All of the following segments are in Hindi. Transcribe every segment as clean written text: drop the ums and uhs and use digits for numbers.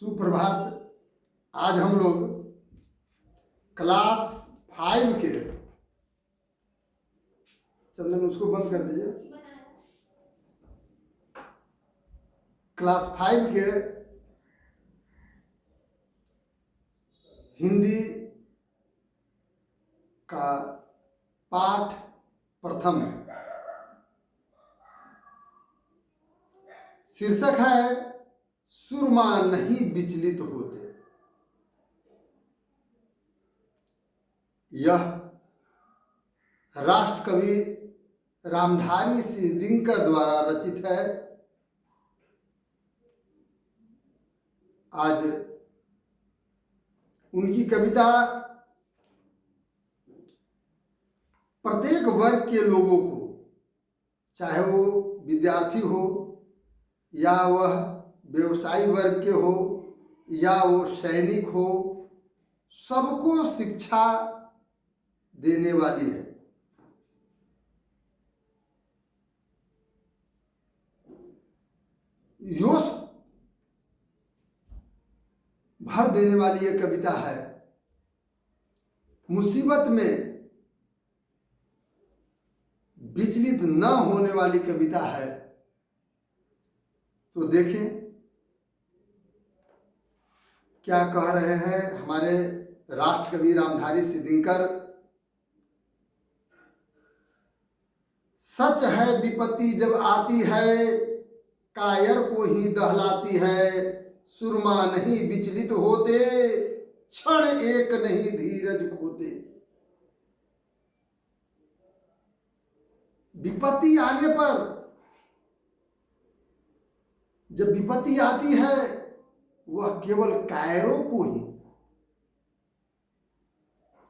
सुप्रभात। आज हम लोग क्लास 5 के, चंदन उसको बंद कर दीजिए, क्लास 5 के हिंदी का पाठ प्रथम, शीर्षक है सुरमा नहीं विचलित होते। यह राष्ट्र कवि रामधारी सिंह दिनकर द्वारा रचित है। आज उनकी कविता प्रत्येक वर्ग के लोगों को, चाहे वो विद्यार्थी हो या वह व्यवसायी वर्ग के हो या वो सैनिक हो, सबको शिक्षा देने वाली है। जोश भर देने वाली यह कविता है। मुसीबत में विचलित न होने वाली कविता है। तो देखें क्या कह रहे हैं हमारे राष्ट्र कवि रामधारी सिंह दिनकर। सच है विपत्ति जब आती है, कायर को ही दहलाती है। सुरमा नहीं विचलित होते, क्षण एक नहीं धीरज खोते। विपत्ति आने पर, जब विपत्ति आती है, वह केवल कायरों को ही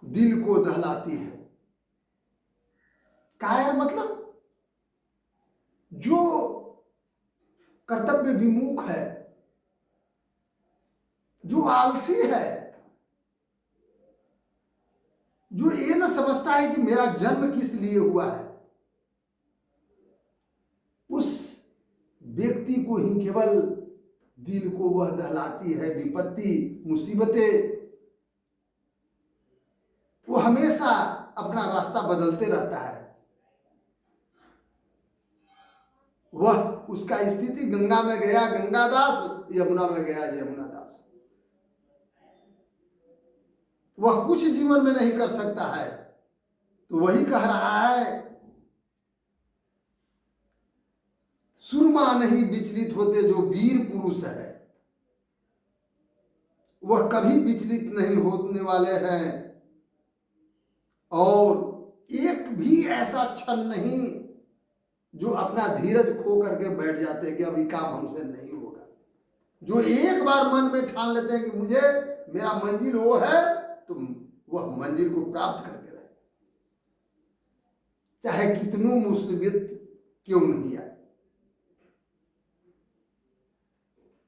दिल को दहलाती है। कायर मतलब जो कर्तव्य विमुख है, जो आलसी है, जो ये न समझता है कि मेरा जन्म किस लिए हुआ है, उस व्यक्ति को ही केवल दिल को वह दहलाती है। विपत्ति, मुसीबतें, वो हमेशा अपना रास्ता बदलते रहता है। वह, उसका स्थिति गंगा में गया गंगादास, यमुना में गया यमुनादास। वह कुछ जीवन में नहीं कर सकता है। तो वही कह रहा है, सुरमा नहीं विचलित होते। जो वीर पुरुष है वह कभी विचलित नहीं होने वाले हैं, और एक भी ऐसा क्षण नहीं जो अपना धीरज खो करके बैठ जाते हैं कि अभी काम हमसे नहीं होगा। जो एक बार मन में ठान लेते हैं कि मुझे मेरा मंजिल वो है, तो वह मंजिल को प्राप्त करके रहे, चाहे कितनों मुसीबत क्यों नहीं आए।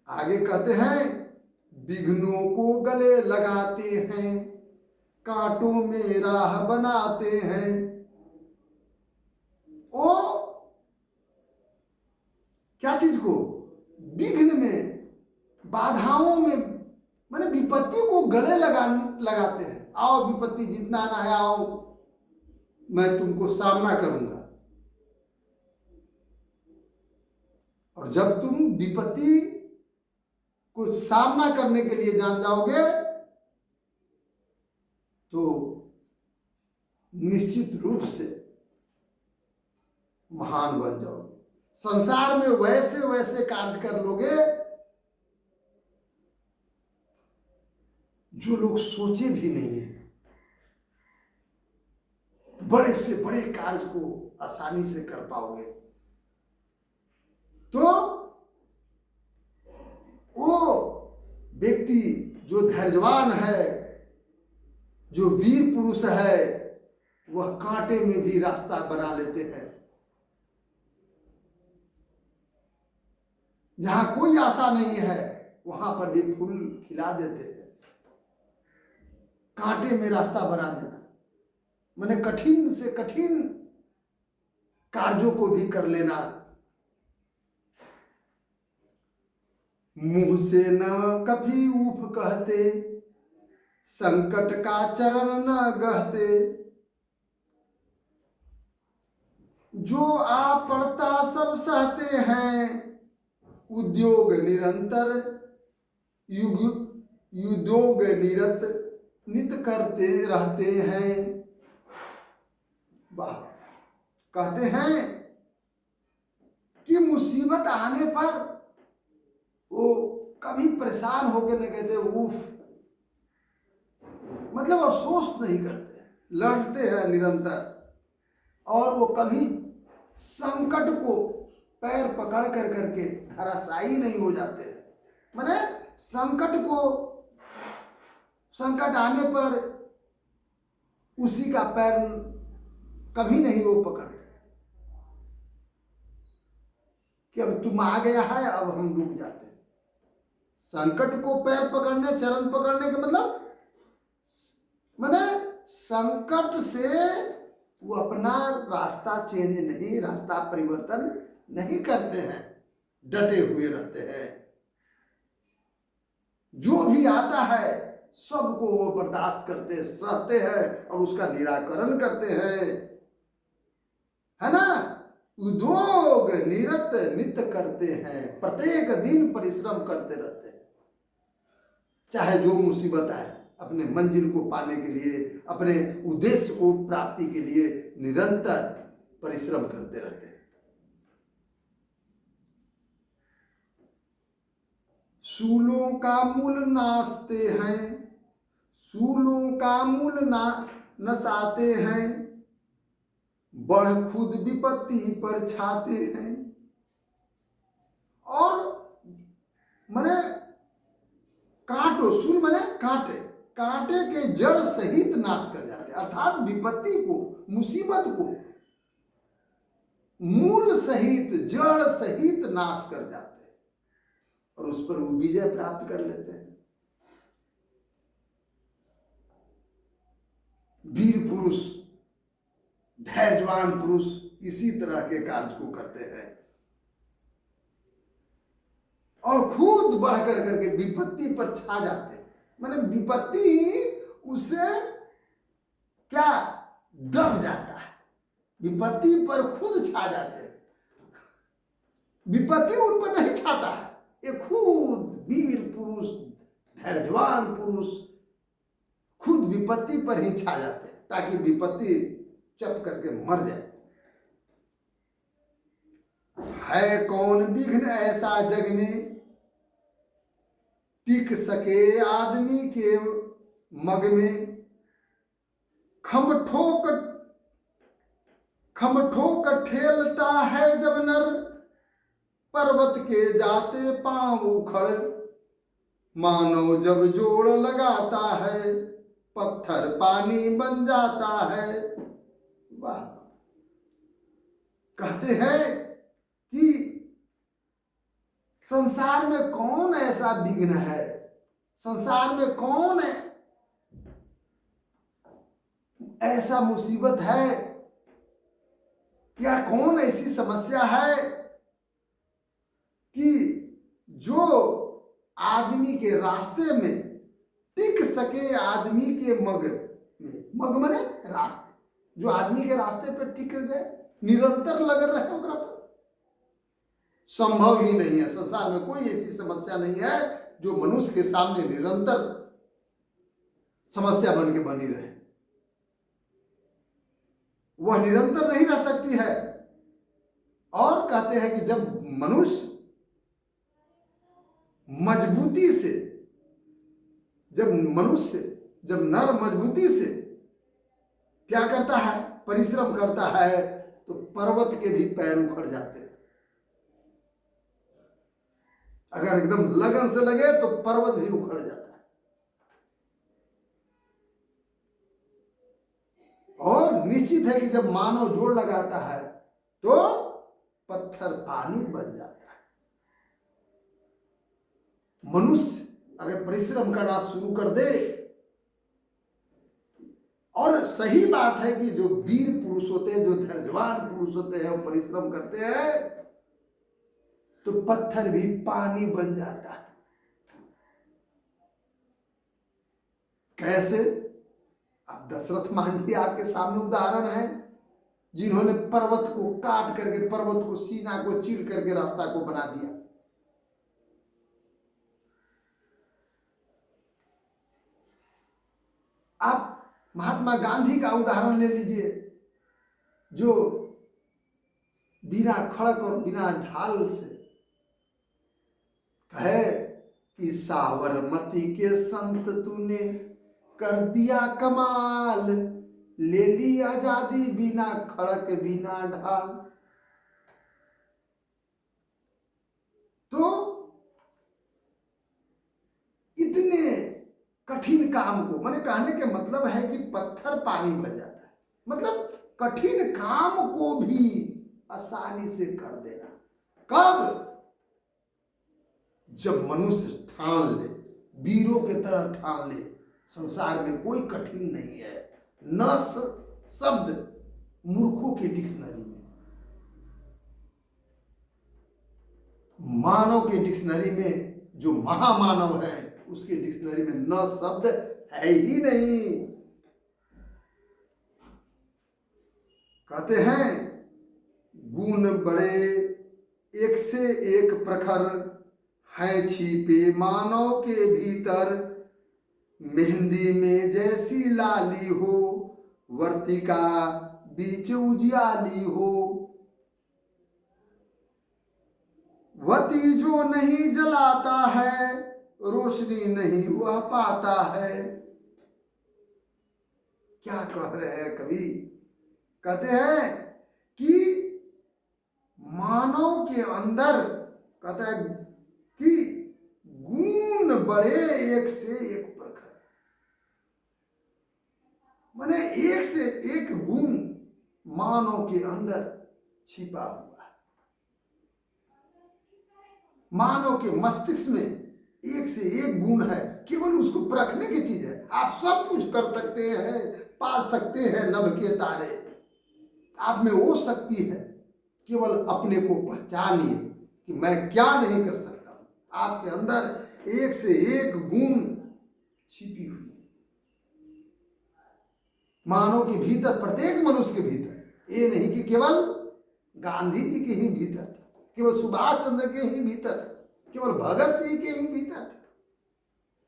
आगे कहते हैं, विघ्नों को गले लगाते हैं, कांटों में राह बनाते हैं। ओ क्या चीज को? विघ्न में, बाधाओं में, माने विपत्ति को गले लगाते हैं। आओ विपत्ति, जितना आना है आओ, मैं तुमको सामना करूंगा। और जब तुम विपत्ति को सामना करने के लिए जान जाओगे तो निश्चित रूप से महान बन जाओगे। संसार में वैसे वैसे कार्य कर लोगे जो लोग सोचे भी नहीं है। बड़े से बड़े कार्य को आसानी से कर पाओगे। तो वो व्यक्ति जो धैर्यवान है, जो वीर पुरुष है, वह कांटे में भी रास्ता बना लेते हैं। जहां कोई आशा नहीं है वहां पर भी फूल खिला देते हैं। कांटे में रास्ता बना देना माने कठिन से कठिन कार्यों को भी कर लेना। मुंह से न कभी ऊफ कहते, संकट का चरण न गहते। जो आ पड़ता सब सहते हैं, उद्योग निरंतर उद्योग निरत नित करते रहते हैं। वाह, कहते हैं कि मुसीबत आने पर वो कभी परेशान होकर नहीं कहते उफ, मतलब अफसोस नहीं करते, लड़ते हैं निरंतर। और वो कभी संकट को पैर पकड़ कर करके धराशायी नहीं हो जाते हैं। माने संकट आने पर उसी का पैर कभी नहीं वो पकड़ते कि अब तुम आ गया है, अब हम रुक जाते हैं। संकट को पैर पकड़ने, चरण पकड़ने का मतलब माने संकट से वो अपना रास्ता चेंज नहीं, रास्ता परिवर्तन नहीं करते हैं, डटे हुए रहते हैं। जो भी आता है सबको वो बर्दाश्त करते सहते हैं और उसका निराकरण करते हैं, है ना। उद्योग निरत नित्य करते हैं, प्रत्येक दिन परिश्रम करते रहते हैं। चाहे जो मुसीबत आए, अपने मंजिल को पाने के लिए, अपने उद्देश्य को प्राप्ति के लिए निरंतर परिश्रम करते रहते हैं। सूलों का मूल नाचते हैं, सूलों का मूल नसाते हैं, बढ़ खुद विपत्ति पर छाते हैं। और माने कांटो, सूल माने कांटे, कांटे के जड़ सहित नाश कर जाते हैं। अर्थात विपत्ति को, मुसीबत को मूल सहित, जड़ सहित नाश कर जाते हैं और उस पर वो विजय प्राप्त कर लेते हैं। वीर पुरुष, धैर्यवान पुरुष इसी तरह के कार्य को करते हैं और खुद बढ़कर करके विपत्ति पर छा जाते हैं। माने विपत्ति उसे क्या दब जाता है, विपत्ति पर खुद छा जाते हैं, विपत्ति उन पर नहीं छाता है। ये खुद वीर पुरुष, धैर्यवान पुरुष खुद विपत्ति पर ही छा जाते हैं ताकि विपत्ति चप करके मर जाए। है कौन विघ्न ऐसा जग में, टिक सके आदमी के मग में। खम ठोक ठेलता है जब नर, पर्वत के जाते पांव उखड़। मानो जब जोड़ लगाता है, पत्थर पानी बन जाता है। वाह, कहते हैं कि संसार में कौन ऐसा विघ्न है, संसार में कौन है ऐसा मुसीबत है या कौन ऐसी समस्या है कि जो आदमी के रास्ते में टिक सके, आदमी के मग में, मग माने रास्ते, जो आदमी के रास्ते पर टिक जाए, निरंतर लगे रहे ओकरा पर, संभव ही नहीं है। संसार में कोई ऐसी समस्या नहीं है जो मनुष्य के सामने निरंतर समस्या बन के बनी रहे, वह निरंतर नहीं रह सकती है। और कहते हैं कि जब मनुष्य मजबूती से, जब नर मजबूती से क्या करता है, परिश्रम करता है, तो पर्वत के भी पैर उखड़ जाते हैं। अगर एकदम लगन से लगे तो पर्वत भी उखड़ जाता है। और निश्चित है कि जब मानव जोड़ लगाता है तो पत्थर पानी बन जाता है। मनुष्य अगर परिश्रम करना शुरू कर दे, और सही बात है कि जो वीर पुरुष होते हैं, जो धैर्यवान पुरुष होते हैं, वो परिश्रम करते हैं तो पत्थर भी पानी बन जाता है। कैसे? अब दशरथ मांझी आपके सामने उदाहरण है, जिन्होंने पर्वत को काट करके, पर्वत को, सीना को चीर करके रास्ता को बना दिया। आप महात्मा गांधी का उदाहरण ले लीजिए, जो बिना खड़क और बिना ढाल से कहे कि साबरमती के संत तूने कर दिया कमाल, ले ली आजादी बिना खड़क बिना ढाल। तो इतने कठिन काम को, मैंने कहने के मतलब है कि पत्थर पानी बन जाता है, मतलब कठिन काम को भी आसानी से कर देना। कब? जब मनुष्य ठान ले, वीरों के तरह ठान ले, संसार में कोई कठिन नहीं है, न शब्द मूर्खों की डिक्शनरी में, मानव के डिक्शनरी में, जो महामानव है उसके डिक्शनरी में न शब्द है ही नहीं। कहते हैं गुण बड़े एक से एक प्रखर हैं छिपे मानव के भीतर, मेहंदी में जैसी लाली हो वर्तिका बीच उजियाली हो, वती जो नहीं जलाता है रोशनी नहीं वह पाता है। क्या कह रहे हैं कवि? कहते हैं कि मानव के अंदर, कहता है कि गुण बड़े एक से एक प्रखर, माने एक से एक गुण मानव के अंदर छिपा हुआ है। मानव के मस्तिष्क में एक से एक गुण है, केवल उसको परखने की चीज है। आप सब कुछ कर सकते हैं, पा सकते हैं नभ के तारे, आप में वो शक्ति है, केवल अपने को पहचानिए कि मैं क्या नहीं कर सकता हूं। आपके अंदर एक से एक गुण छिपी हुई है, मानव के भीतर, प्रत्येक मनुष्य के भीतर। ये नहीं कि केवल गांधी जी के ही भीतर, केवल सुभाष चंद्र के ही भीतर, केवल भगत सिंह के ही भीतर,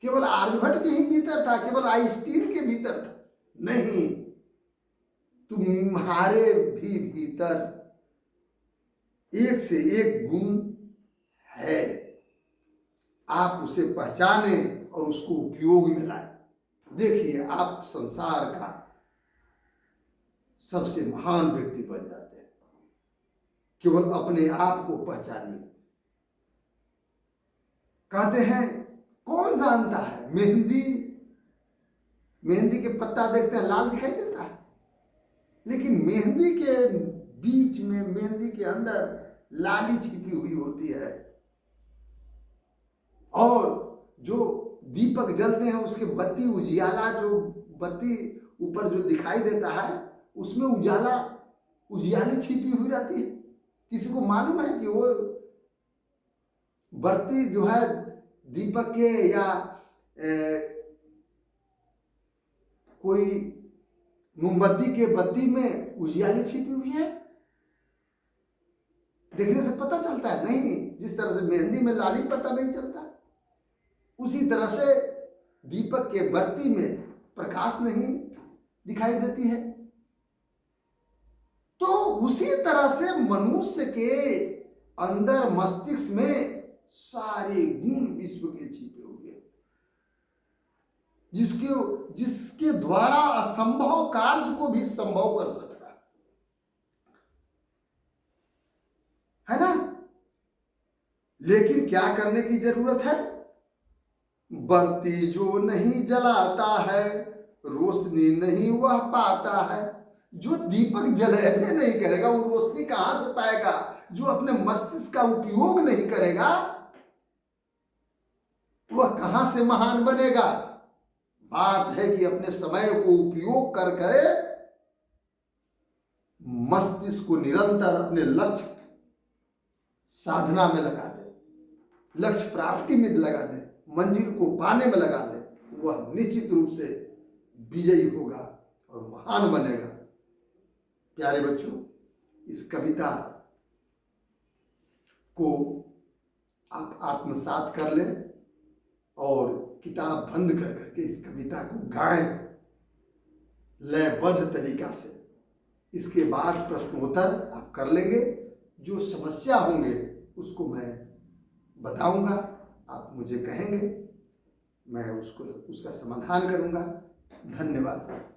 केवल आर्यभट्ट के ही भीतर था, केवल आइंस्टीन के भीतर था। नहीं, तुम्हारे भी भीतर एक से एक गुण है, आप उसे पहचाने और उसको उपयोग में लाए। देखिए, आप संसार का सबसे महान व्यक्ति बन जाते हैं, केवल अपने आप को पहचानिए। कहते हैं कौन जानता है, मेहंदी के पत्ता देखते हैं लाल दिखाई देता है, लेकिन मेहंदी के बीच में, मेहंदी के अंदर लाली छिपी हुई होती है। और जो दीपक जलते हैं उसके बत्ती उजियाला, जो बत्ती ऊपर जो दिखाई देता है उसमें उजियाली छिपी हुई रहती है। किसी को मालूम है कि वो बत्ती जो है दीपक के या कोई मोमबत्ती के बत्ती में उजियाली छिपी हुई है? देखने से पता चलता है? नहीं। जिस तरह से मेहंदी में लाली पता नहीं चलता, उसी तरह से दीपक के बत्ती में प्रकाश नहीं दिखाई देती है। तो उसी तरह से मनुष्य के अंदर, मस्तिष्क में सारे गुण विश्व के छिपे हुए, जिसके द्वारा असंभव कार्य को भी संभव कर सकता है ना? लेकिन क्या करने की जरूरत है? बत्ती जो नहीं जलाता है रोशनी नहीं वह पाता है। जो दीपक जलाने नहीं करेगा वो रोशनी कहां से पाएगा? जो अपने मस्तिष्क का उपयोग नहीं करेगा वह कहां से महान बनेगा? बात है कि अपने समय को उपयोग कर मस्तिष्क को निरंतर अपने लक्ष्य साधना में लगा दे, लक्ष्य प्राप्ति में लगा दे, मंजिल को पाने में लगा दे, वह निश्चित रूप से विजयी होगा और महान बनेगा। प्यारे बच्चों, इस कविता को आप आत्मसात कर लें और किताब बंद कर करके इस कविता को गाएं लयबद्ध तरीका से। इसके बाद प्रश्नोत्तर आप कर लेंगे। जो समस्या होंगे उसको मैं बताऊंगा, आप मुझे कहेंगे, मैं उसका समाधान करूंगा। धन्यवाद।